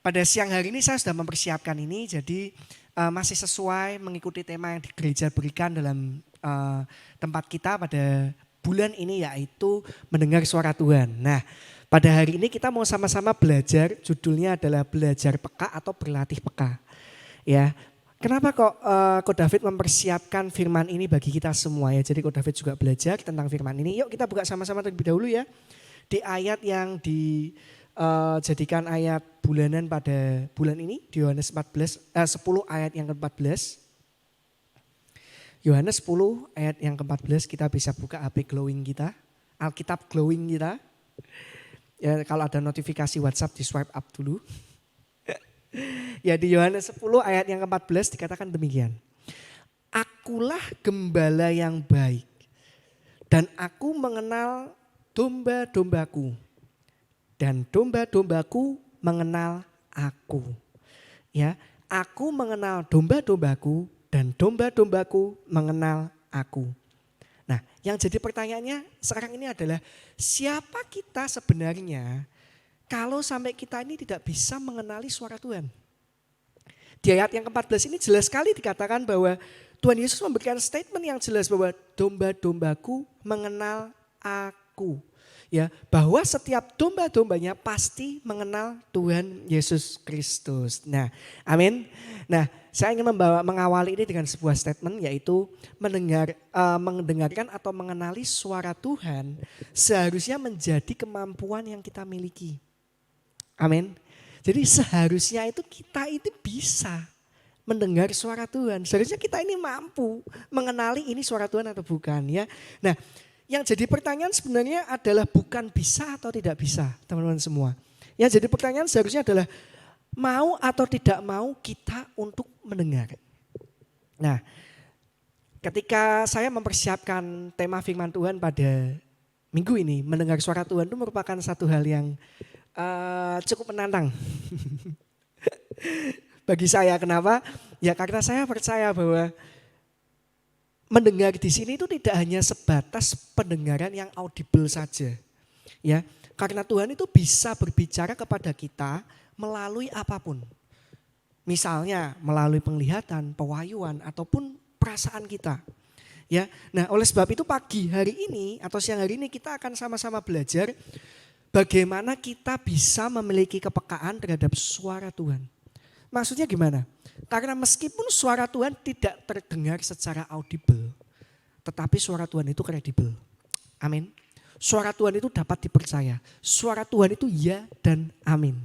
pada siang hari ini saya sudah mempersiapkan ini, jadi masih sesuai mengikuti tema yang di gereja berikan dalam tempat kita pada bulan ini, yaitu mendengar suara Tuhan. Nah, pada hari ini kita mau sama-sama belajar, judulnya adalah belajar peka atau berlatih peka. Ya, kenapa kok David mempersiapkan firman ini bagi kita semua ya? Jadi David juga belajar tentang firman ini. Yuk kita buka sama-sama terlebih dahulu ya. Di ayat yang dijadikan ayat bulanan pada bulan ini, di Yohanes 10 ayat yang ke-14. Yohanes 10 ayat yang ke-14, kita bisa buka HP glowing kita, Alkitab glowing kita. Ya, kalau ada notifikasi WhatsApp di swipe up dulu. Ya, di Yohanes 10 ayat yang ke-14 dikatakan demikian. Akulah gembala yang baik dan aku mengenal domba-dombaku dan domba-dombaku mengenal aku. Ya, aku mengenal domba-dombaku dan domba-dombaku mengenal aku. Nah, yang jadi pertanyaannya sekarang ini adalah siapa kita sebenarnya kalau sampai kita ini tidak bisa mengenali suara Tuhan? Di ayat yang ke-14 ini jelas sekali dikatakan bahwa Tuhan Yesus memberikan statement yang jelas bahwa domba-dombaku mengenal aku. Ya, bahwa setiap domba-dombanya pasti mengenal Tuhan Yesus Kristus. Nah, amin. Nah, saya ingin mengawali ini dengan sebuah statement, yaitu mendengarkan atau mengenali suara Tuhan seharusnya menjadi kemampuan yang kita miliki. Amin. Jadi seharusnya itu kita itu bisa mendengar suara Tuhan. Seharusnya kita ini mampu mengenali ini suara Tuhan atau bukan ya. Nah, yang jadi pertanyaan sebenarnya adalah bukan bisa atau tidak bisa, teman-teman semua. Yang jadi pertanyaan seharusnya adalah mau atau tidak mau kita untuk mendengar. Nah, ketika saya mempersiapkan tema firman Tuhan pada minggu ini, mendengar suara Tuhan itu merupakan satu hal yang cukup menantang. Bagi saya, kenapa? Ya karena saya percaya bahwa mendengar di sini itu tidak hanya sebatas pendengaran yang audible saja. Ya, karena Tuhan itu bisa berbicara kepada kita melalui apapun. Misalnya melalui penglihatan, pewahyuan ataupun perasaan kita. Ya. Nah, oleh sebab itu pagi hari ini atau siang hari ini kita akan sama-sama belajar bagaimana kita bisa memiliki kepekaan terhadap suara Tuhan. Maksudnya gimana? Karena meskipun suara Tuhan tidak terdengar secara audible, tetapi suara Tuhan itu kredibel. Amin. Suara Tuhan itu dapat dipercaya. Suara Tuhan itu ya dan amin.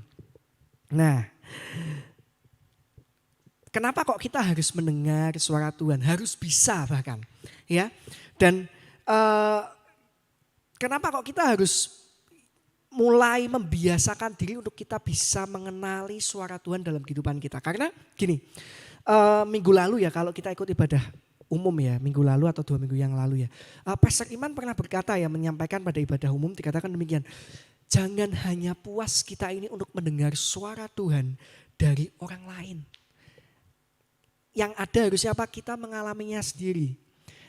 Nah, kenapa kok kita harus mendengar suara Tuhan? Harus bisa bahkan. Ya. Dan kenapa kok kita harus mulai membiasakan diri untuk kita bisa mengenali suara Tuhan dalam kehidupan kita. Karena gini, minggu lalu ya kalau kita ikut ibadah umum ya, minggu lalu atau 2 minggu yang lalu ya. Pastor Iman pernah berkata ya, menyampaikan pada ibadah umum dikatakan demikian. Jangan hanya puas kita ini untuk mendengar suara Tuhan dari orang lain. Yang ada harusnya apa? Kita mengalaminya sendiri.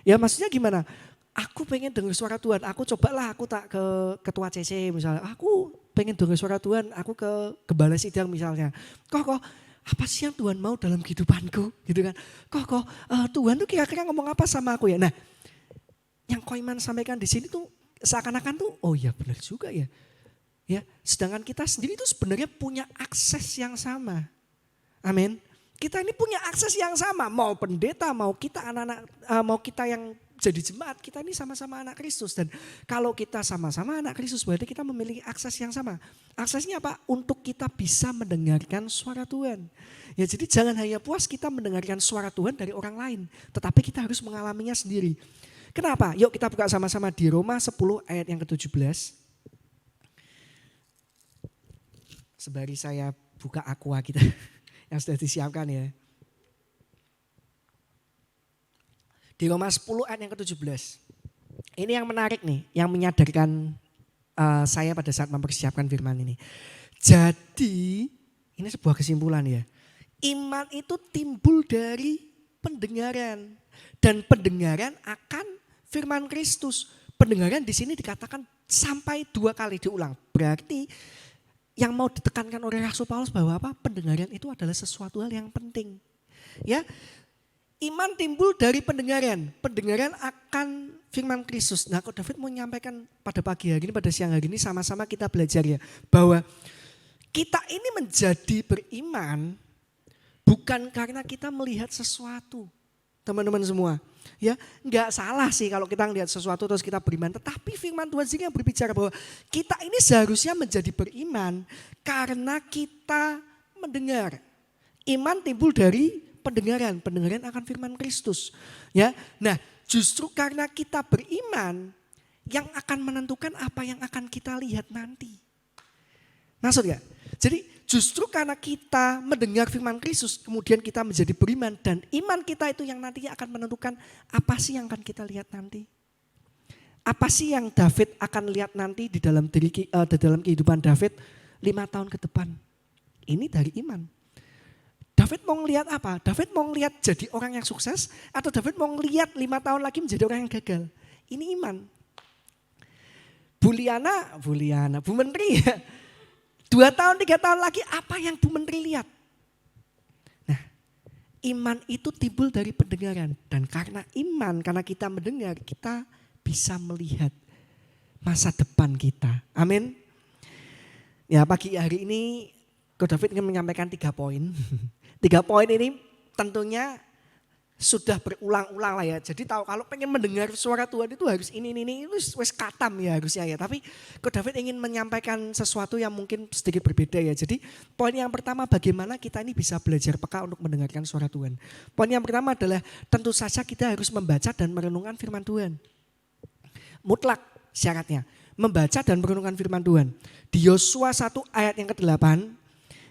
Ya maksudnya gimana? Aku pengen dengar suara Tuhan, aku cobalah aku tak ke ketua CC misalnya, aku pengen dengar suara Tuhan, aku ke gembala sidang misalnya. Kok apa sih yang Tuhan mau dalam kehidupanku gitu kan. Kok Tuhan tuh kira-kira ngomong apa sama aku ya. Nah yang Koiman sampaikan di sini tuh seakan-akan tuh oh ya benar juga ya. Ya, sedangkan kita sendiri tuh sebenarnya punya akses yang sama. Amin. Kita ini punya akses yang sama, mau pendeta, mau kita anak-anak, mau kita yang jadi jemaat, kita ini sama-sama anak Kristus. Dan kalau kita sama-sama anak Kristus berarti kita memiliki akses yang sama. Aksesnya apa? Untuk kita bisa mendengarkan suara Tuhan. Ya jadi jangan hanya puas kita mendengarkan suara Tuhan dari orang lain. Tetapi kita harus mengalaminya sendiri. Kenapa? Yuk kita buka sama-sama di Roma 10 ayat yang ke-17. Sembari saya buka aqua kita yang sudah disiapkan ya. Di Roma 10 ayat yang ke-17. Ini yang menarik nih, yang menyadarkan saya pada saat mempersiapkan firman ini. Jadi, ini sebuah kesimpulan ya. Iman itu timbul dari pendengaran. Dan pendengaran akan firman Kristus. Pendengaran di sini dikatakan sampai 2 kali diulang. Berarti yang mau ditekankan oleh Rasul Paulus bahwa apa? Pendengaran itu adalah sesuatu hal yang penting. Ya, iman timbul dari pendengaran. Pendengaran akan firman Kristus. Nah, kok David mau menyampaikan pada pagi hari ini, pada siang hari ini sama-sama kita belajar ya. Bahwa kita ini menjadi beriman bukan karena kita melihat sesuatu. Teman-teman semua. Ya, enggak salah sih kalau kita melihat sesuatu terus kita beriman. Tetapi firman Tuhan sendiri yang berbicara bahwa kita ini seharusnya menjadi beriman karena kita mendengar. Iman timbul dari pendengaran akan firman Kristus. Ya, nah justru karena kita beriman yang akan menentukan apa yang akan kita lihat nanti. Maksud gak? Jadi justru karena kita mendengar firman Kristus, kemudian kita menjadi beriman dan iman kita itu yang nantinya akan menentukan apa sih yang akan kita lihat nanti. Apa sih yang David akan lihat nanti di dalam dalam kehidupan David 5 tahun ke depan. Ini dari iman. David mau ngelihat apa? David mau ngelihat jadi orang yang sukses atau David mau ngelihat 5 tahun lagi menjadi orang yang gagal. Ini iman. Bu Menteri ya. 2 tahun, 3 tahun lagi apa yang Bu Menteri lihat? Nah, iman itu timbul dari pendengaran. Dan karena iman, karena kita mendengar, kita bisa melihat masa depan kita. Amin. Ya, pagi hari ini Ko David ingin menyampaikan 3 poin. 3 poin ini tentunya sudah berulang-ulang lah ya. Jadi tahu kalau pengen mendengar suara Tuhan itu harus ini wes katam ya harusnya ya. Tapi Ko David ingin menyampaikan sesuatu yang mungkin sedikit berbeda ya. Jadi poin yang pertama bagaimana kita ini bisa belajar peka untuk mendengarkan suara Tuhan. Poin yang pertama adalah tentu saja kita harus membaca dan merenungkan firman Tuhan. Mutlak syaratnya. Membaca dan merenungkan firman Tuhan. Di Yosua 1 ayat yang ke-8.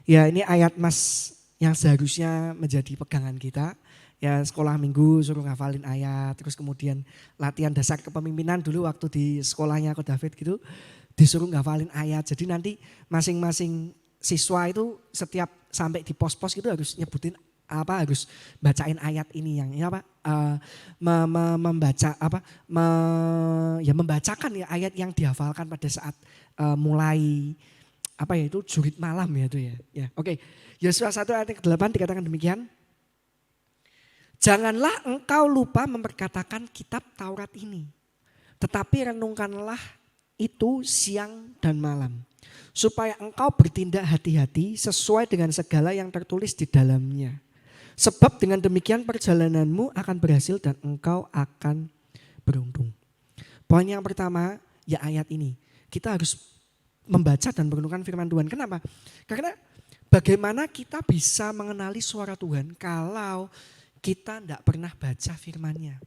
Ya ini ayat Mas yang seharusnya menjadi pegangan kita. Ya sekolah minggu suruh ngafalin ayat, terus kemudian latihan dasar kepemimpinan dulu waktu di sekolahnya Ko David gitu, disuruh ngafalin ayat. Jadi nanti masing-masing siswa itu setiap sampai di pos-pos gitu harus nyebutin apa, harus bacain ayat ini yang ya apa, membacakan ya ayat yang dihafalkan pada saat mulai apa ya itu jurit malam ya itu ya. Ya oke. Yosua 1 ayat ke-8 dikatakan demikian. Janganlah engkau lupa memperkatakan kitab Taurat ini. Tetapi renungkanlah itu siang dan malam. Supaya engkau bertindak hati-hati sesuai dengan segala yang tertulis di dalamnya. Sebab dengan demikian perjalananmu akan berhasil dan engkau akan beruntung. Poin yang pertama ya ayat ini. Kita harus membaca dan merenungkan firman Tuhan. Kenapa? Karena bagaimana kita bisa mengenali suara Tuhan kalau kita tidak pernah baca firman-Nya.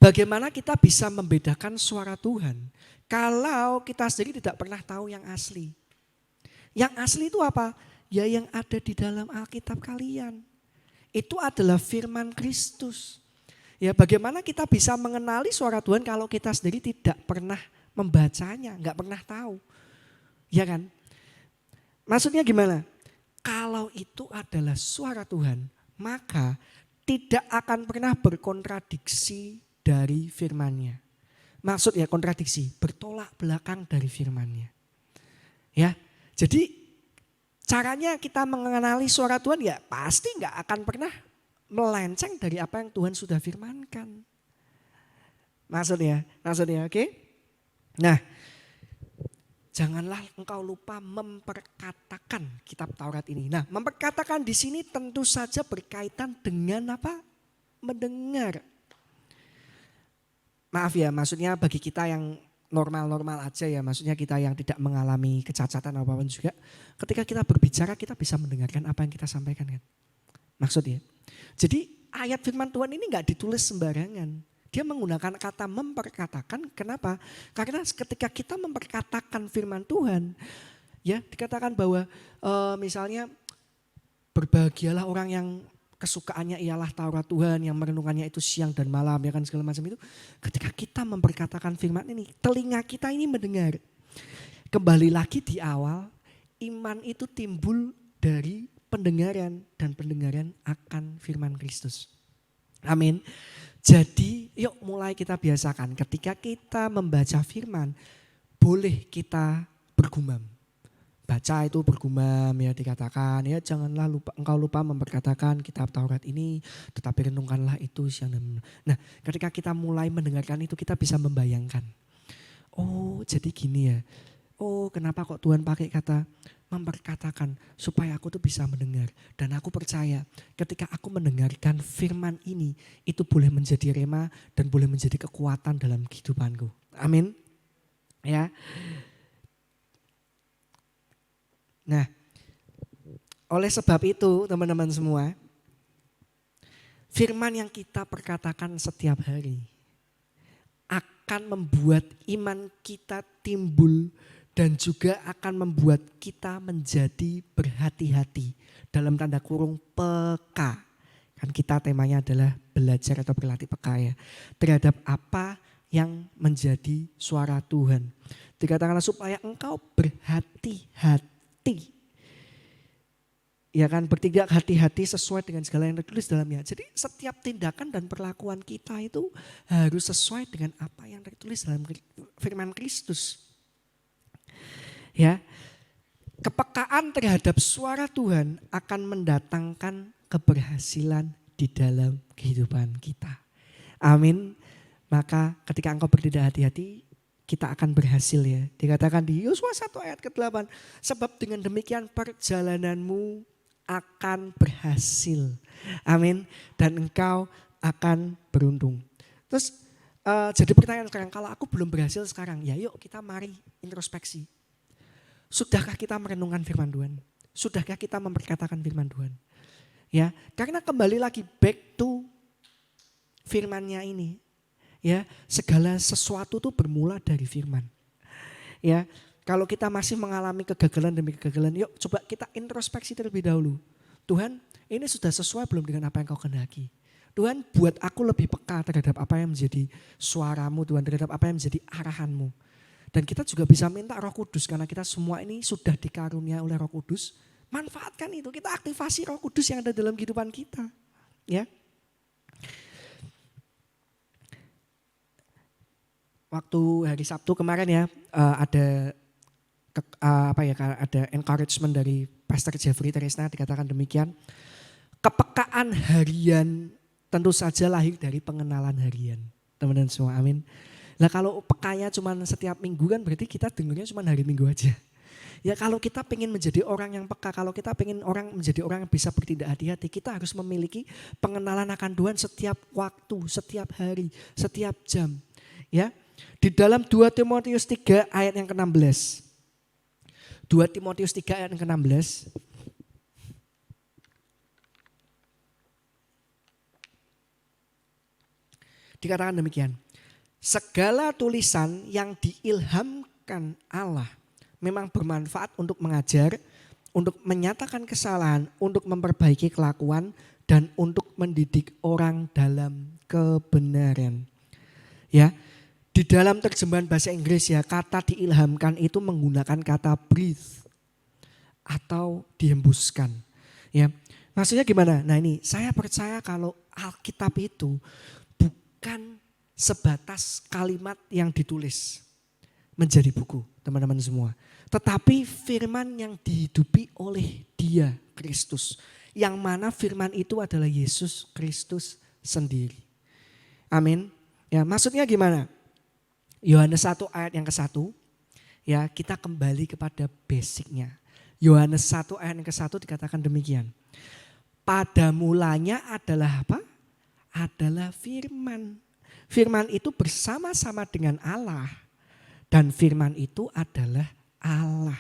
Bagaimana kita bisa membedakan suara Tuhan kalau kita sendiri tidak pernah tahu yang asli. Yang asli itu apa? Ya yang ada di dalam Alkitab kalian. Itu adalah firman Kristus. Ya bagaimana kita bisa mengenali suara Tuhan kalau kita sendiri tidak pernah membacanya, nggak pernah tahu. Ya kan? Maksudnya gimana? Kalau itu adalah suara Tuhan, maka tidak akan pernah berkontradiksi dari firman-Nya. Maksud ya kontradiksi, bertolak belakang dari firman-Nya. Ya, jadi caranya kita mengenali suara Tuhan ya pasti nggak akan pernah melenceng dari apa yang Tuhan sudah firmankan. Maksudnya, oke? Nah, janganlah engkau lupa memperkatakan kitab Taurat ini. Nah, memperkatakan di sini tentu saja berkaitan dengan apa? Mendengar. Maaf ya, maksudnya bagi kita yang normal-normal aja ya, maksudnya kita yang tidak mengalami kecacatan apapun juga, ketika kita berbicara kita bisa mendengarkan apa yang kita sampaikan kan. Maksudnya. Jadi ayat firman Tuhan ini enggak ditulis sembarangan. Dia menggunakan kata memperkatakan, kenapa? Karena ketika kita memperkatakan firman Tuhan, ya dikatakan bahwa misalnya berbahagialah orang yang kesukaannya ialah Taurat Tuhan, yang merenungkannya itu siang dan malam, ya kan segala macam itu. Ketika kita memperkatakan firman ini, telinga kita ini mendengar. Kembali lagi di awal, iman itu timbul dari pendengaran dan pendengaran akan firman Kristus. Amin. Jadi yuk mulai kita biasakan ketika kita membaca firman boleh kita bergumam. baca itu bergumam ya, dikatakan ya janganlah engkau lupa memperkatakan kitab Taurat ini, tetapi renungkanlah itu siang dan malam. Nah, ketika kita mulai mendengarkan itu kita bisa membayangkan. Oh, jadi gini ya. Oh, kenapa kok Tuhan pakai kata memperkatakan supaya aku tuh bisa mendengar. Dan aku percaya ketika aku mendengarkan firman ini, itu boleh menjadi rema dan boleh menjadi kekuatan dalam kehidupanku. Amin. Ya. Nah, oleh sebab itu teman-teman semua, firman yang kita perkatakan setiap hari akan membuat iman kita timbul dan juga akan membuat kita menjadi berhati-hati, dalam tanda kurung peka. Kan kita temanya adalah belajar atau berlatih peka ya, terhadap apa yang menjadi suara Tuhan. Dikatakanlah supaya engkau berhati-hati. Ya kan, bertindak hati-hati sesuai dengan segala yang tertulis dalamnya. Jadi setiap tindakan dan perlakuan kita itu harus sesuai dengan apa yang tertulis dalam firman Kristus. Ya, kepekaan terhadap suara Tuhan akan mendatangkan keberhasilan di dalam kehidupan kita. Amin. Maka ketika engkau bertindak hati-hati, kita akan berhasil ya. Dikatakan di Yosua 1 ayat ke-8. Sebab dengan demikian perjalananmu akan berhasil. Amin. Dan engkau akan beruntung. Terus jadi pertanyaan sekarang, kalau aku belum berhasil sekarang, ya yuk kita mari introspeksi. Sudahkah kita merenungkan firman Tuhan? Sudahkah kita memperkatakan firman Tuhan? Ya, karena kembali lagi back to firman-Nya ini. Ya, segala sesuatu itu bermula dari firman. Ya, kalau kita masih mengalami kegagalan demi kegagalan, yuk coba kita introspeksi terlebih dahulu. Tuhan, ini sudah sesuai belum dengan apa yang kau kehendaki? Tuhan, buat aku lebih peka terhadap apa yang menjadi suaramu Tuhan, terhadap apa yang menjadi arahanmu. Dan kita juga bisa minta Roh Kudus, karena kita semua ini sudah dikarunia oleh Roh Kudus. Manfaatkan itu, kita aktifasi Roh Kudus yang ada dalam kehidupan kita. Ya. Waktu hari Sabtu kemarin ya, ada encouragement dari Pastor Jeffrey Tresna, dikatakan demikian. Kepekaan harian tentu saja lahir dari pengenalan harian. Teman-teman semua, amin. Nah kalau pekanya cuma setiap minggu kan berarti kita dengarnya cuma hari Minggu aja. Ya kalau kita pengen menjadi orang yang peka, kalau kita pengen menjadi orang yang bisa bertindak hati-hati, kita harus memiliki pengenalan akan Tuhan setiap waktu, setiap hari, setiap jam. Ya, di dalam 2 Timotius 3 ayat yang ke-16. 2 Timotius 3 ayat yang ke-16. Dikatakan demikian. Segala tulisan yang diilhamkan Allah memang bermanfaat untuk mengajar, untuk menyatakan kesalahan, untuk memperbaiki kelakuan, dan untuk mendidik orang dalam kebenaran. Ya, di dalam terjemahan bahasa Inggris ya, kata diilhamkan itu menggunakan kata breathe atau dihembuskan. Ya, maksudnya gimana? Nah ini saya percaya kalau Alkitab itu bukan sebatas kalimat yang ditulis menjadi buku, teman-teman semua. Tetapi firman yang dihidupi oleh Dia, Kristus. Yang mana firman itu adalah Yesus Kristus sendiri. Amin. Ya, maksudnya gimana? Yohanes 1 ayat yang ke-1. Ya, kita kembali kepada basicnya. Yohanes 1 ayat yang ke-1 dikatakan demikian. Pada mulanya adalah apa? Adalah firman. Firman itu bersama-sama dengan Allah. Dan firman itu adalah Allah.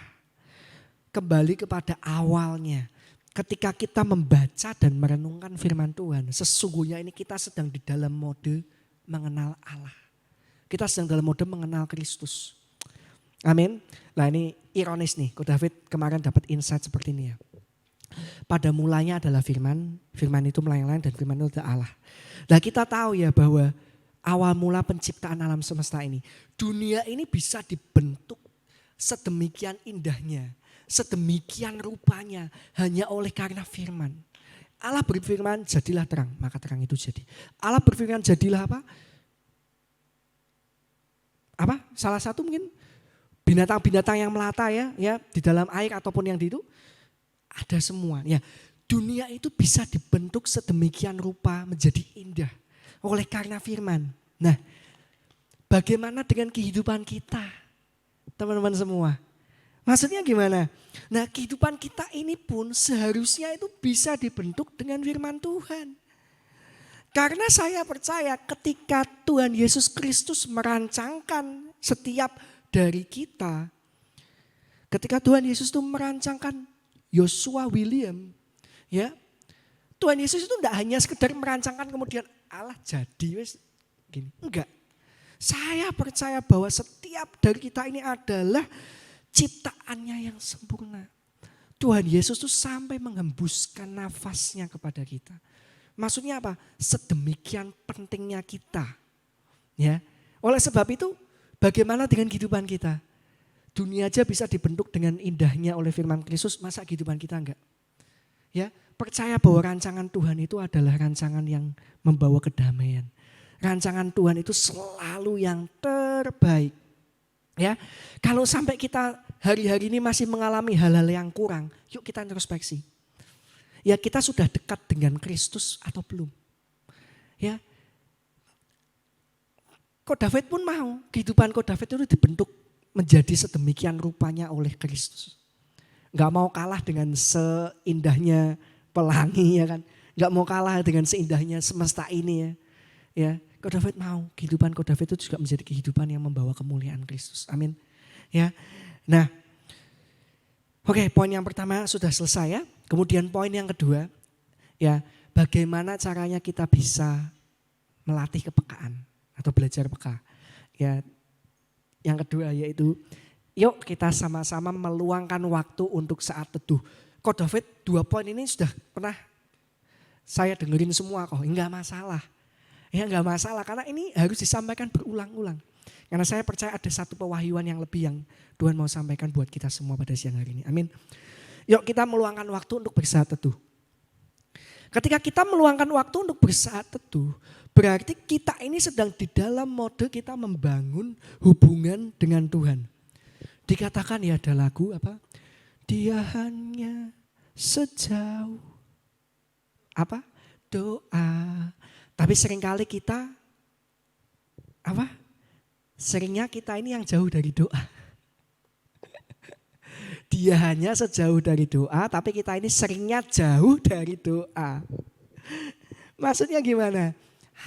Kembali kepada awalnya. Ketika kita membaca dan merenungkan firman Tuhan. Sesungguhnya ini kita sedang di dalam mode mengenal Allah. Kita sedang dalam mode mengenal Kristus. Amin. Nah ini ironis nih. Ko David kemarin dapat insight seperti ini ya. Pada mulanya adalah firman. Firman itu melayang-layang dan firman itu adalah Allah. Nah kita tahu ya bahwa awal mula penciptaan alam semesta ini. Dunia ini bisa dibentuk sedemikian indahnya. Sedemikian rupanya hanya oleh karena firman. Allah berfirman jadilah terang, maka terang itu jadi. Allah berfirman jadilah apa? Salah satu mungkin binatang-binatang yang melata ya di dalam air ataupun yang di itu ada semua. Ya, dunia itu bisa dibentuk sedemikian rupa menjadi indah oleh karena firman. Nah, bagaimana dengan kehidupan kita, teman-teman semua? Maksudnya gimana? Nah, kehidupan kita ini pun seharusnya itu bisa dibentuk dengan firman Tuhan. Karena saya percaya ketika Tuhan Yesus Kristus merancangkan setiap dari kita, ketika Tuhan Yesus itu merancangkan Joshua William, ya, Tuhan Yesus itu tidak hanya sekedar merancangkan kemudian Allah jadi wes gini, enggak. Saya percaya bahwa setiap dari kita ini adalah ciptaannya yang sempurna. Tuhan Yesus itu sampai menghembuskan nafasnya kepada kita. Maksudnya apa? Sedemikian pentingnya kita. Ya. Oleh sebab itu, bagaimana dengan kehidupan kita? Dunia aja bisa dibentuk dengan indahnya oleh firman Kristus, masa kehidupan kita enggak? Ya, percaya bahwa rancangan Tuhan itu adalah rancangan yang membawa kedamaian. Rancangan Tuhan itu selalu yang terbaik. Ya, kalau sampai kita hari-hari ini masih mengalami hal-hal yang kurang, yuk kita introspeksi. Ya, kita sudah dekat dengan Kristus atau belum? Ya, Ko David pun mau kehidupan Ko David itu dibentuk menjadi sedemikian rupanya oleh Kristus. Gak mau kalah dengan seindahnya pelangi, ya kan? Gak mau kalah dengan seindahnya semesta ini, ya. Ko David mau kehidupan Ko David itu juga menjadi kehidupan yang membawa kemuliaan Kristus. Amin. Ya. Nah, oke, poin yang pertama sudah selesai ya. Kemudian poin yang kedua, ya, bagaimana caranya kita bisa melatih kepekaan atau belajar peka. Ya, yang kedua yaitu, yuk kita sama-sama meluangkan waktu untuk saat teduh. Ko David 2 poin ini sudah pernah saya dengerin semua kok, enggak masalah. Ya enggak masalah karena ini harus disampaikan berulang-ulang. Karena saya percaya ada satu pewahyuan yang lebih yang Tuhan mau sampaikan buat kita semua pada siang hari ini. Amin. Yuk kita meluangkan waktu untuk bersaat teduh. Ketika kita meluangkan waktu untuk bersaat teduh, berarti kita ini sedang di dalam mode kita membangun hubungan dengan Tuhan. Dikatakan ya ada lagu apa? Dia hanya sejauh apa? Doa. Tapi seringkali kita apa? Seringnya kita ini yang jauh dari doa. Dia hanya sejauh dari doa, tapi kita ini seringnya jauh dari doa. Maksudnya gimana?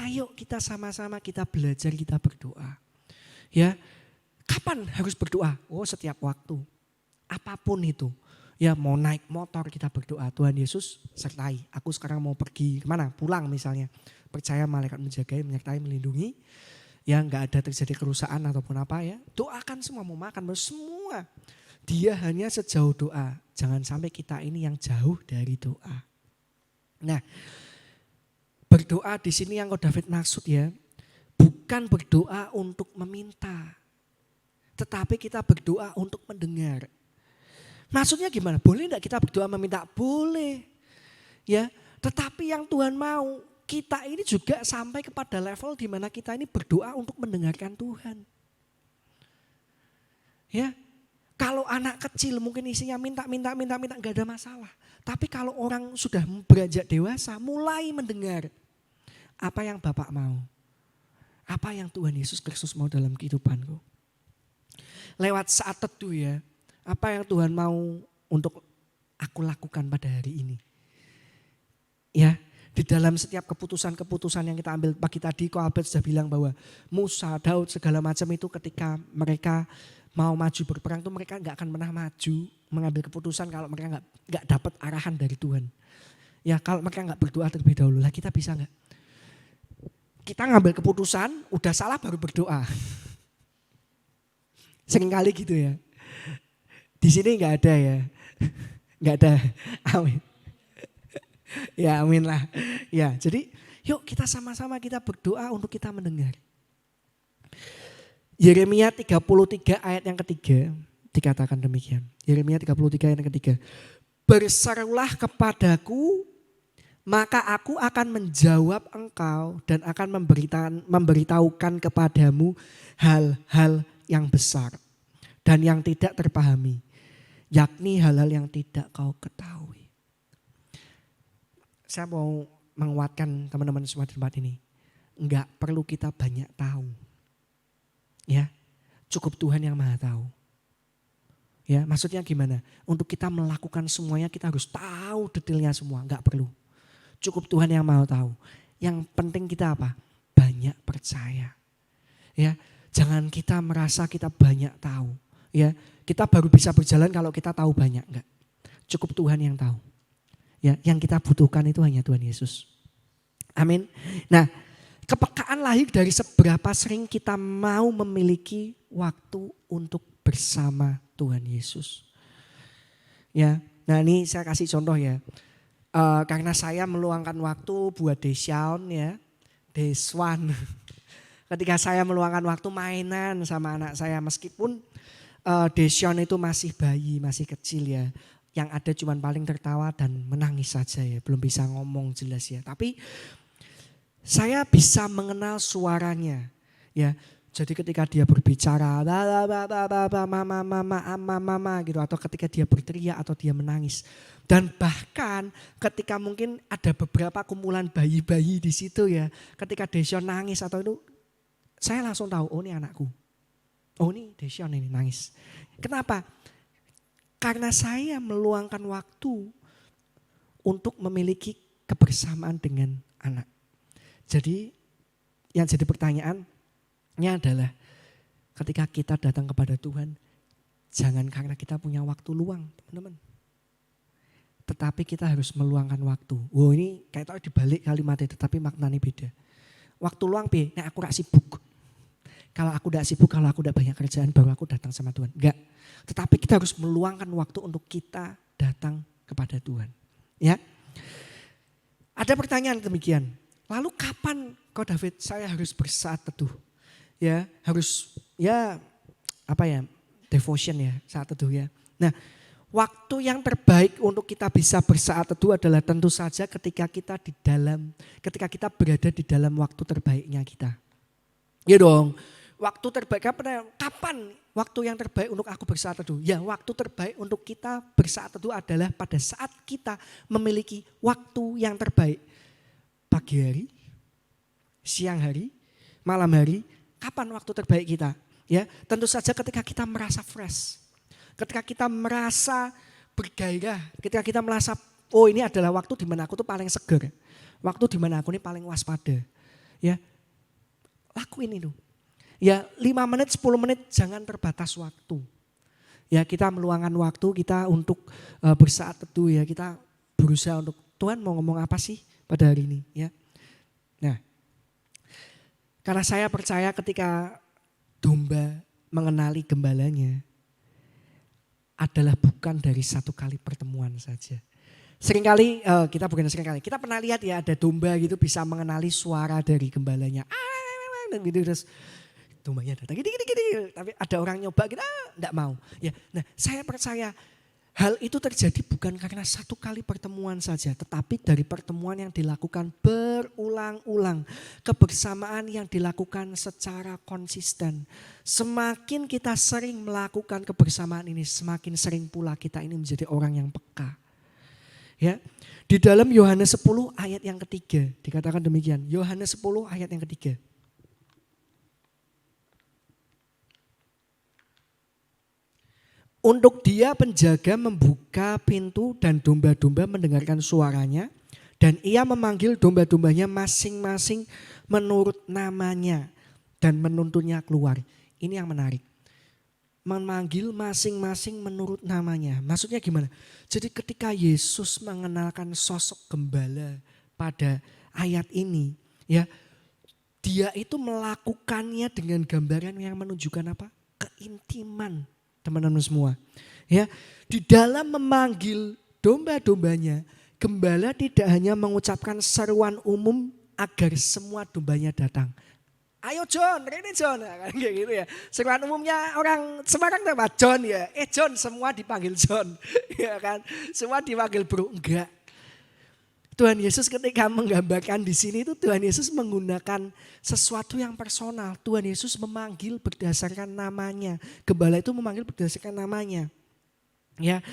Ayo kita sama-sama kita belajar, kita berdoa. Ya, kapan harus berdoa? Oh, setiap waktu. Apapun itu. Ya, mau naik motor kita berdoa. Tuhan Yesus sertai. Aku sekarang mau pergi kemana? Pulang misalnya. Percaya malaikat menjagai, menyertai, melindungi. Ya, nggak ada terjadi kerusakan ataupun apa ya. Doakan semua, mau makan, semua. Dia hanya sejauh doa. Jangan sampai kita ini yang jauh dari doa. Nah, berdoa di sini yang Ko David maksud ya, bukan berdoa untuk meminta, tetapi kita berdoa untuk mendengar. Maksudnya gimana? Boleh enggak kita berdoa meminta? Boleh. Ya, tetapi yang Tuhan mau, kita ini juga sampai kepada level di mana kita ini berdoa untuk mendengarkan Tuhan. Ya. Kalau anak kecil mungkin isinya minta enggak ada masalah. Tapi kalau orang sudah beranjak dewasa mulai mendengar apa yang Bapak mau. Apa yang Tuhan Yesus Kristus mau dalam kehidupanku. Lewat saat teduh ya, apa yang Tuhan mau untuk aku lakukan pada hari ini. Ya, di dalam setiap keputusan-keputusan yang kita ambil pagi tadi, Ko Albert sudah bilang bahwa Musa, Daud segala macam itu ketika mereka mau maju berperang tuh mereka nggak akan pernah maju mengambil keputusan kalau mereka nggak dapat arahan dari Tuhan. Ya kalau mereka nggak berdoa terlebih dahulu, lah kita bisa nggak? Kita ngambil keputusan, udah salah baru berdoa. Seringkali gitu ya. Di sini nggak ada ya, nggak ada. Amin. Ya amin lah. Ya jadi yuk kita sama-sama kita berdoa untuk kita mendengar. Yeremia 33 ayat yang ketiga dikatakan demikian. Yeremia 33 ayat yang ketiga. Berserulah kepadaku, maka aku akan menjawab engkau dan akan memberitahukan kepadamu hal-hal yang besar dan yang tidak terpahami, yakni hal-hal yang tidak kau ketahui. Saya mau menguatkan teman-teman semua di tempat ini. Enggak perlu kita banyak tahu. Ya, cukup Tuhan yang Maha tahu. Ya, maksudnya gimana? Untuk kita melakukan semuanya kita harus tahu detailnya semua, enggak perlu. Cukup Tuhan yang Maha tahu. Yang penting kita apa? Banyak percaya. Ya, jangan kita merasa kita banyak tahu. Ya, kita baru bisa berjalan kalau kita tahu banyak, enggak. Cukup Tuhan yang tahu. Ya, yang kita butuhkan itu hanya Tuhan Yesus. Amin. Nah, kepekaan lahir dari seberapa sering kita mau memiliki waktu untuk bersama Tuhan Yesus. Ya, nah ini saya kasih contoh ya. Karena saya meluangkan waktu buat Deshaun ya, Deswan. Ketika saya meluangkan waktu mainan sama anak saya meskipun Deshaun itu masih bayi, masih kecil ya. Yang ada cuma paling tertawa dan menangis saja ya, belum bisa ngomong jelas ya. Tapi saya bisa mengenal suaranya ya. Jadi ketika dia berbicara mama gitu, atau ketika dia berteriak atau dia menangis. Dan bahkan ketika mungkin ada beberapa kumpulan bayi-bayi di situ ya, ketika Deshaun nangis atau itu, saya langsung tahu, oh ini anakku. Oh ini Deshaun ini nangis. Kenapa? Karena saya meluangkan waktu untuk memiliki kebersamaan dengan anak. Jadi yang jadi pertanyaannya adalah ketika kita datang kepada Tuhan, jangan karena kita punya waktu luang, teman-teman. Tetapi kita harus meluangkan waktu. Wow, ini kayak tau dibalik kalimatnya, tetapi maknanya beda. Waktu luang nek aku rak sibuk. Kalau aku udah sibuk, kalau aku udah banyak kerjaan, baru aku datang sama Tuhan. Enggak. Tetapi kita harus meluangkan waktu untuk kita datang kepada Tuhan. Ya. Ada pertanyaan demikian. Lalu kapan kau David saya harus bersaat teduh? Ya, harus devotion ya, saat teduh ya. Nah, waktu yang terbaik untuk kita bisa bersaat teduh adalah tentu saja ketika kita berada di dalam waktu terbaiknya kita. Ya dong, waktu terbaik kapan waktu yang terbaik untuk aku bersaat teduh? Ya, waktu terbaik untuk kita bersaat teduh adalah pada saat kita memiliki waktu yang terbaik. Pagi hari, siang hari, malam hari, kapan waktu terbaik kita? Ya, tentu saja ketika kita merasa fresh. Ketika kita merasa bergairah, ketika kita merasa oh ini adalah waktu di mana aku tuh paling seger. Waktu di mana aku ini paling waspada. Ya. Lakuin itu. Ya, 5 menit, 10 menit jangan terbatas waktu. Ya, kita meluangkan waktu kita untuk bersaat teduh ya. Kita berusaha untuk Tuhan mau ngomong apa sih pada hari ini ya. Nah, karena saya percaya ketika domba mengenali gembalanya adalah bukan dari satu kali pertemuan saja. Seringkali kita pernah lihat ya ada domba gitu bisa mengenali suara dari gembalanya. Dan gitu terus dombanya datang gini. Tapi ada orang nyoba gitu, enggak mau. Ya, nah saya percaya hal itu terjadi bukan karena satu kali pertemuan saja, tetapi dari pertemuan yang dilakukan berulang-ulang. Kebersamaan yang dilakukan secara konsisten. Semakin kita sering melakukan kebersamaan ini, semakin sering pula kita ini menjadi orang yang peka. Ya, di dalam Yohanes 10 ayat yang ketiga dikatakan demikian. Yohanes 10 ayat yang ketiga. Untuk dia penjaga membuka pintu dan domba-domba mendengarkan suaranya. Dan ia memanggil domba-dombanya masing-masing menurut namanya. Dan menuntunnya keluar. Ini yang menarik. Memanggil masing-masing menurut namanya. Maksudnya gimana? Jadi ketika Yesus mengenalkan sosok gembala pada ayat ini. Ya, dia itu melakukannya dengan gambaran yang menunjukkan apa? Keintiman. Teman-teman semua, ya di dalam memanggil domba-dombanya, gembala tidak hanya mengucapkan seruan umum agar semua dombanya datang. Ayo John, ini John, kayak gitu ya. Seruan umumnya orang Semarang apa John ya. John, semua dipanggil John, ya kan? Semua dipanggil bro, enggak. Tuhan Yesus ketika menggambarkan di sini itu Tuhan Yesus menggunakan sesuatu yang personal. Tuhan Yesus memanggil berdasarkan namanya. Gembala itu memanggil berdasarkan namanya. Ya.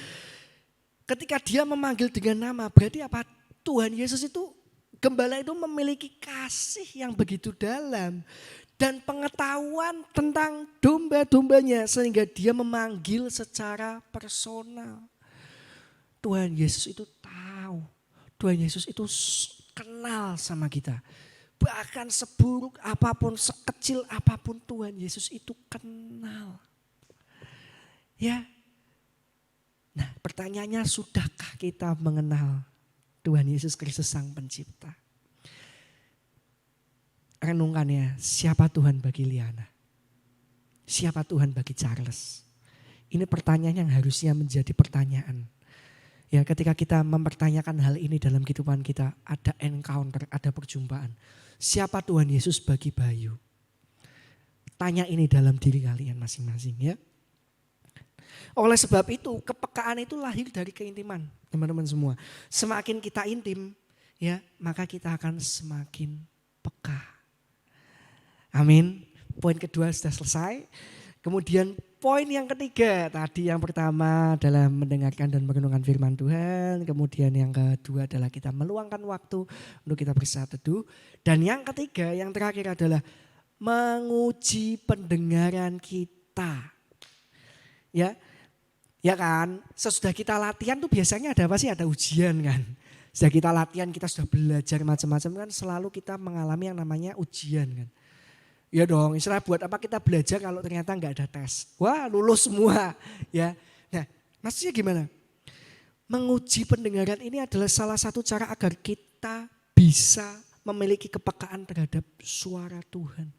Ketika dia memanggil dengan nama, berarti apa? Tuhan Yesus itu, gembala itu memiliki kasih yang begitu dalam dan pengetahuan tentang domba-dombanya sehingga dia memanggil secara personal. Tuhan Yesus itu tahu. Tuhan Yesus itu kenal sama kita. Bahkan seburuk apapun, sekecil apapun Tuhan Yesus itu kenal. Ya. Nah, pertanyaannya, sudahkah kita mengenal Tuhan Yesus Kristus Sang Pencipta? Renungkan ya, siapa Tuhan bagi Liana? Siapa Tuhan bagi Charles? Ini pertanyaan yang harusnya menjadi pertanyaan. Ya, ketika kita mempertanyakan hal ini dalam kehidupan kita, ada encounter, ada perjumpaan. Siapa Tuhan Yesus bagi Bayu? Tanya ini dalam diri kalian masing-masing ya. Oleh sebab itu, kepekaan itu lahir dari keintiman, teman-teman semua. Semakin kita intim, ya, maka kita akan semakin peka. Amin. Poin kedua sudah selesai. Kemudian poin yang ketiga, tadi yang pertama adalah mendengarkan dan merenungkan firman Tuhan. Kemudian yang kedua adalah kita meluangkan waktu untuk kita bersaat teduh. Dan yang ketiga, yang terakhir adalah menguji pendengaran kita. Ya kan, sesudah kita latihan tuh biasanya ada apa sih? Ada ujian kan. Setelah kita latihan, kita sudah belajar macam-macam kan, selalu kita mengalami yang namanya ujian kan. Ya dong, istilah buat apa kita belajar kalau ternyata nggak ada tes. Wah, lulus semua ya. Nah, maksudnya gimana? Menguji pendengaran ini adalah salah satu cara agar kita bisa memiliki kepekaan terhadap suara Tuhan.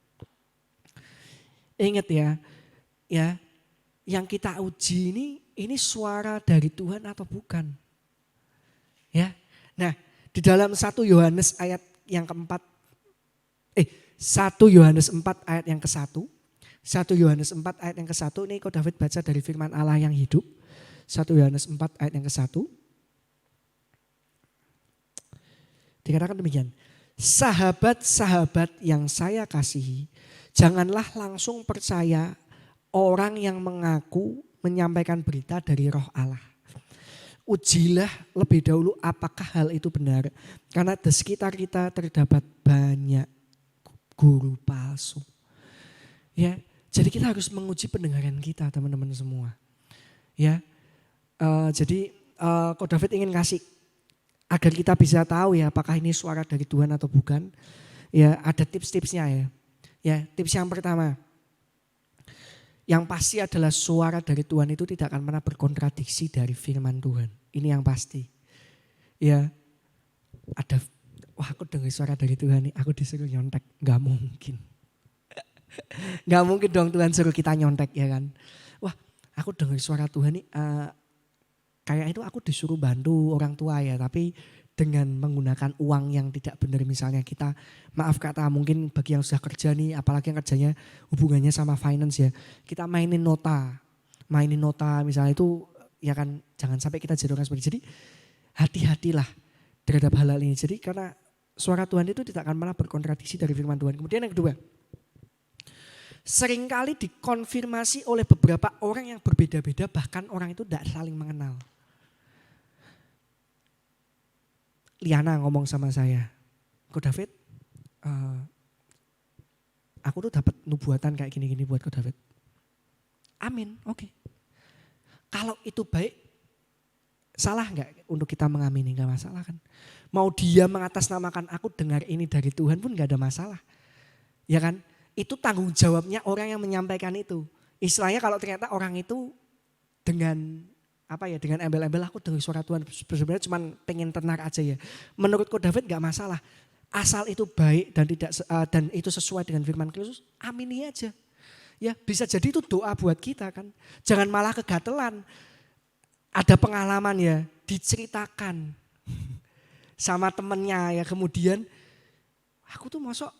Ingat ya, yang kita uji ini suara dari Tuhan atau bukan? Ya. Nah, di dalam 1 Yohanes ayat yang keempat, 1 Yohanes 4 ayat yang ke-1. 1 Yohanes 4 ayat yang ke-1 ini kok David baca dari firman Allah yang hidup. 1 Yohanes 4 ayat yang ke-1. Dikatakan demikian. Sahabat-sahabat yang saya kasihi, janganlah langsung percaya orang yang mengaku menyampaikan berita dari Roh Allah. Ujilah lebih dahulu apakah hal itu benar. Karena di sekitar kita terdapat banyak guru palsu. Ya, jadi kita harus menguji pendengaran kita, teman-teman semua. Ya, jadi Ko David ingin kasih agar kita bisa tahu ya apakah ini suara dari Tuhan atau bukan. Ya, ada tips-tipsnya ya. Ya, tips yang pertama, yang pasti adalah suara dari Tuhan itu tidak akan pernah berkontradiksi dari firman Tuhan. Ini yang pasti. Ya, wah aku dengar suara dari Tuhan nih, aku disuruh nyontek. Gak mungkin. Gak mungkin dong Tuhan suruh kita nyontek ya kan. Wah aku dengar suara Tuhan nih, kayak itu aku disuruh bantu orang tua ya. Tapi dengan menggunakan uang yang tidak benar, misalnya kita, maaf kata mungkin bagi yang sudah kerja nih, apalagi yang kerjanya hubungannya sama finance ya. Kita mainin nota misalnya itu ya kan, jangan sampai kita jadi orang seperti itu. Jadi hati-hatilah terhadap hal ini. Jadi karena suara Tuhan itu tidak akan pernah berkontradiksi dari firman Tuhan. Kemudian yang kedua, seringkali dikonfirmasi oleh beberapa orang yang berbeda-beda, bahkan orang itu tidak saling mengenal. Liana ngomong sama saya, Ko David, aku tuh dapat nubuatan kayak gini-gini buat Ko David. Amin, oke. Kalau itu baik, salah nggak untuk kita mengamini? Nggak masalah kan. Mau dia mengatasnamakan aku dengar ini dari Tuhan pun nggak ada masalah. Ya kan? Itu tanggung jawabnya orang yang menyampaikan itu. Istilahnya kalau ternyata orang itu dengan dengan embel-embel aku dengar suara Tuhan, sebenarnya cuma pengen tenar aja ya. Menurutku David nggak masalah. Asal itu baik dan itu sesuai dengan firman Kristus, amini aja. Ya, bisa jadi itu doa buat kita kan. Jangan malah kegatelan. Ada pengalaman ya, diceritakan sama temennya ya, kemudian aku tuh masuk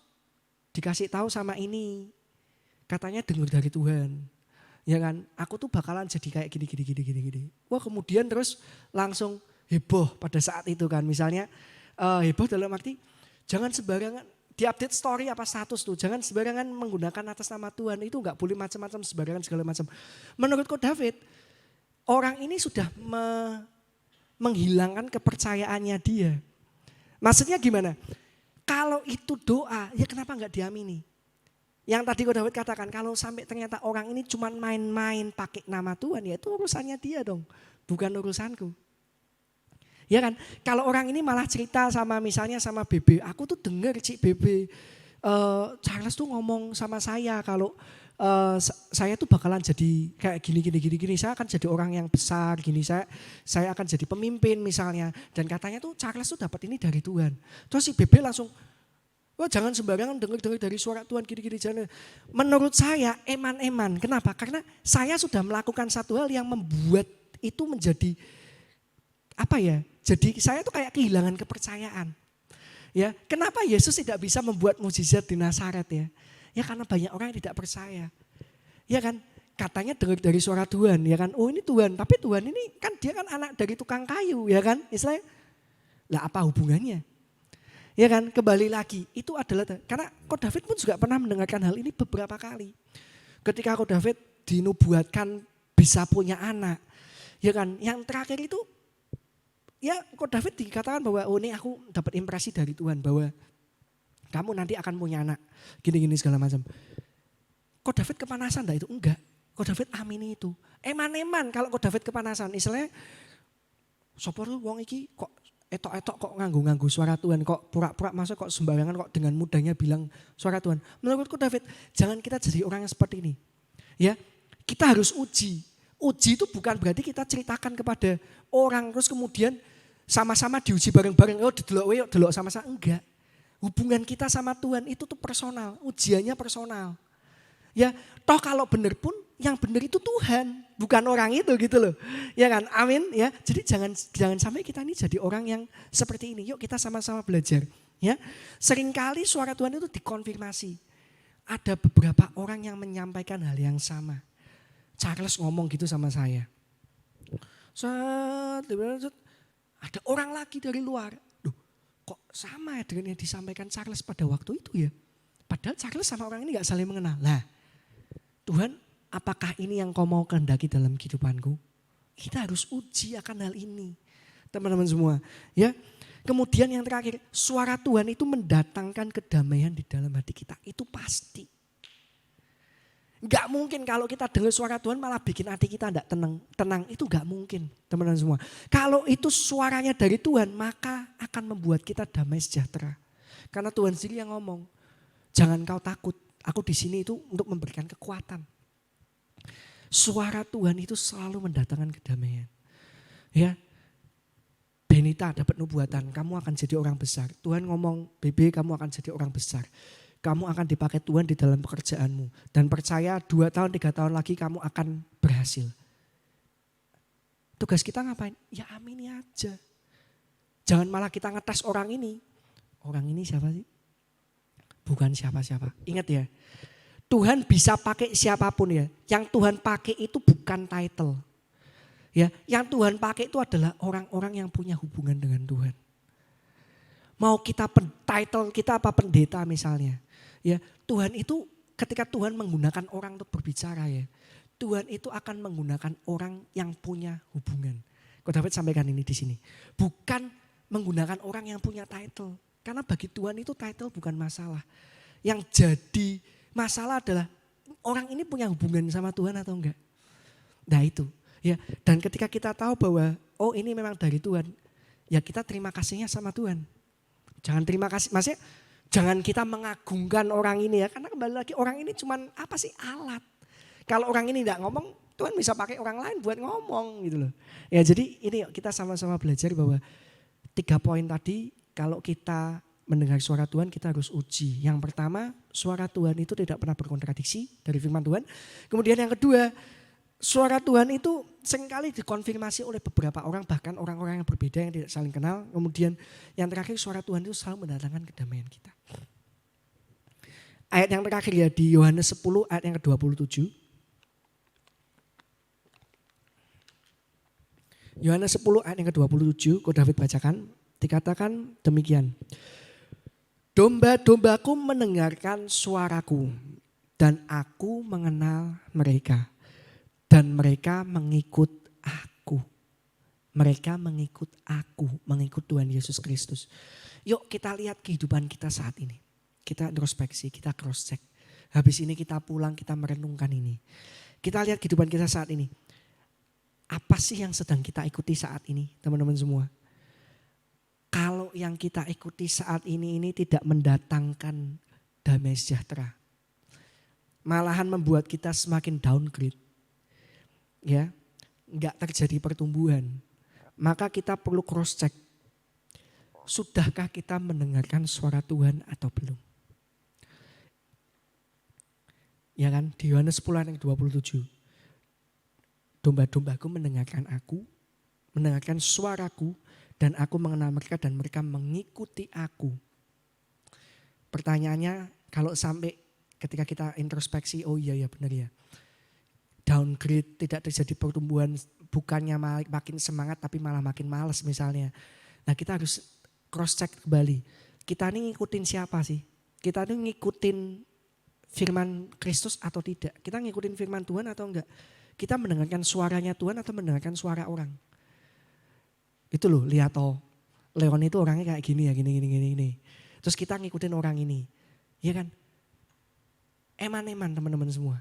dikasih tahu sama ini, katanya dengar dari Tuhan, ya kan, aku tuh bakalan jadi kayak gini. Wah kemudian terus langsung heboh pada saat itu kan, misalnya Heboh dalam arti jangan sembarangan di update story apa status tuh. Jangan sembarangan menggunakan atas nama Tuhan. Itu enggak boleh macam-macam sembarangan segala macam. Menurut Ko David, orang ini sudah menghilangkan kepercayaannya dia. Maksudnya gimana? Kalau itu doa, ya kenapa enggak diamini? Yang tadi Ko David katakan, kalau sampai ternyata orang ini cuma main-main pakai nama Tuhan, ya itu urusannya dia dong. Bukan urusanku. Ya kan, kalau orang ini malah cerita sama misalnya sama Bebe, aku tuh dengar Cik Bebe, Charles tuh ngomong sama saya kalau saya tuh bakalan jadi kayak gini, saya akan jadi orang yang besar, gini, saya akan jadi pemimpin misalnya. Dan katanya tuh Charles tuh dapat ini dari Tuhan. Terus si Bebe langsung, wah jangan sembarangan dengar dari suara Tuhan gini-gini. Jangan. Menurut saya eman-eman, kenapa? Karena saya sudah melakukan satu hal yang membuat itu menjadi apa ya? Jadi saya tuh kayak kehilangan kepercayaan. Ya, kenapa Yesus tidak bisa membuat mukjizat di Nazaret ya? Ya karena banyak orang yang tidak percaya. Ya kan? Katanya dengar dari suara Tuhan, ya kan? Oh ini Tuhan, tapi Tuhan ini kan dia kan anak dari tukang kayu, ya kan? Istilahnya, lah apa hubungannya? Ya kan? Kembali lagi, itu adalah karena Ko David pun juga pernah mendengarkan hal ini beberapa kali. Ketika Ko David dinubuatkan bisa punya anak, ya kan? Yang terakhir itu ya Ko David dikatakan bahwa oh ini aku dapat impresi dari Tuhan bahwa kamu nanti akan punya anak. Gini-gini segala macam. Ko David kepanasan enggak itu? Enggak. Ko David amini itu. Eman-eman kalau Ko David kepanasan. Istilahnya sapa wong iki kok etok-etok kok nganggu-nganggu suara Tuhan. Kok pura-pura masuk kok sembarangan kok dengan mudahnya bilang suara Tuhan. Menurutku David jangan kita jadi orang yang seperti ini. Ya, kita harus uji. Uji itu bukan berarti kita ceritakan kepada orang terus kemudian sama-sama diuji bareng-bareng. Oh delok sama-sama. Enggak. Hubungan kita sama Tuhan itu tuh personal. Ujiannya personal. Ya toh kalau benar pun yang benar itu Tuhan. Bukan orang itu gitu loh. Ya kan amin ya. Jadi jangan sampai kita ini jadi orang yang seperti ini. Yuk kita sama-sama belajar. Ya, seringkali suara Tuhan itu dikonfirmasi. Ada beberapa orang yang menyampaikan hal yang sama. Charles ngomong gitu sama saya. Ada orang lagi dari luar. Duh, kok sama ya dengan yang disampaikan Charles pada waktu itu ya. Padahal Charles sama orang ini gak saling mengenal. Lah, Tuhan apakah ini yang kau mau kehendaki dalam kehidupanku? Kita harus uji akan hal ini. Teman-teman semua. Ya. Kemudian yang terakhir, suara Tuhan itu mendatangkan kedamaian di dalam hati kita. Itu pasti. Gak mungkin kalau kita dengar suara Tuhan malah bikin hati kita tidak tenang. Itu gak mungkin teman-teman semua. Kalau itu suaranya dari Tuhan maka akan membuat kita damai sejahtera. Karena Tuhan sendiri yang ngomong. Jangan kau takut. Aku di sini itu untuk memberikan kekuatan. Suara Tuhan itu selalu mendatangkan kedamaian. Ya, Benita dapat nubuatan. Kamu akan jadi orang besar. Tuhan ngomong, Bebe kamu akan jadi orang besar. Kamu akan dipakai Tuhan di dalam pekerjaanmu. Dan percaya 2 tahun, 3 tahun lagi kamu akan berhasil. Tugas kita ngapain? Ya amini aja. Jangan malah kita ngetes orang ini. Orang ini siapa sih? Bukan siapa-siapa. Ingat ya. Tuhan bisa pakai siapapun ya. Yang Tuhan pakai itu bukan title. Ya, yang Tuhan pakai itu adalah orang-orang yang punya hubungan dengan Tuhan. Mau kita title kita apa pendeta misalnya. Ya, Tuhan itu ketika Tuhan menggunakan orang untuk berbicara ya. Tuhan itu akan menggunakan orang yang punya hubungan. Ko David sampaikan ini di sini. Bukan menggunakan orang yang punya title. Karena bagi Tuhan itu title bukan masalah. Yang jadi masalah adalah orang ini punya hubungan sama Tuhan atau enggak. Nah itu. Ya, dan ketika kita tahu bahwa oh ini memang dari Tuhan. Ya kita terima kasihnya sama Tuhan. Jangan terima kasih, maksudnya jangan kita mengagungkan orang ini ya. Karena kembali lagi orang ini cuman apa sih alat. Kalau orang ini tidak ngomong, Tuhan bisa pakai orang lain buat ngomong gitu loh. Ya jadi ini kita sama-sama belajar bahwa 3 poin tadi kalau kita mendengar suara Tuhan kita harus uji. Yang pertama suara Tuhan itu tidak pernah berkontradiksi dari firman Tuhan. Kemudian yang kedua suara Tuhan itu seringkali dikonfirmasi oleh beberapa orang, bahkan orang-orang yang berbeda yang tidak saling kenal. Kemudian yang terakhir suara Tuhan itu selalu mendatangkan kedamaian kita. Ayat yang terakhir ya di Yohanes 10 ayat yang ke-27. Yohanes 10 ayat yang ke-27, Ko David bacakan. Dikatakan demikian. Domba-dombaku mendengarkan suaraku dan aku mengenal mereka. Dan mereka mengikut aku. Mereka mengikut aku, mengikut Tuhan Yesus Kristus. Yuk kita lihat kehidupan kita saat ini. Kita introspeksi, kita cross check. Habis ini kita pulang, kita merenungkan ini. Kita lihat kehidupan kita saat ini. Apa sih yang sedang kita ikuti saat ini, teman-teman semua? Kalau yang kita ikuti saat ini tidak mendatangkan damai sejahtera. Malahan membuat kita semakin downgrade. Ya, enggak terjadi pertumbuhan. Maka kita perlu cross check. Sudahkah kita mendengarkan suara Tuhan atau belum? Ya kan, di Yohanes 10 ayat 27. Domba-dombaku mendengarkan aku, mendengarkan suaraku, dan aku mengenal mereka dan mereka mengikuti aku. Pertanyaannya kalau sampai ketika kita introspeksi, oh iya benar ya. Downgrade, tidak terjadi pertumbuhan, bukannya makin semangat tapi malah makin malas misalnya. Nah kita harus cross check kembali. Kita ini ngikutin siapa sih? Kita ini ngikutin firman Kristus atau tidak? Kita ngikutin firman Tuhan atau enggak? Kita mendengarkan suaranya Tuhan atau mendengarkan suara orang? Itu loh, lihat Leon itu orangnya kayak gini ya, gini. Terus kita ngikutin orang ini. Ya kan? Eman-eman teman-teman semua.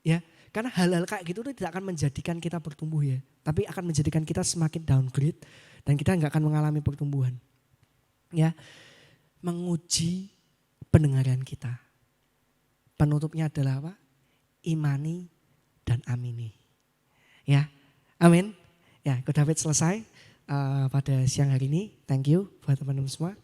Ya, karena hal-hal kayak gitu itu tidak akan menjadikan kita bertumbuh ya. Tapi akan menjadikan kita semakin downgrade dan kita nggak akan mengalami pertumbuhan. Ya, menguji pendengaran kita. Penutupnya adalah apa? Imani dan amini. Ya, amin. Ya, Ko David selesai pada siang hari ini. Thank you buat teman-teman semua.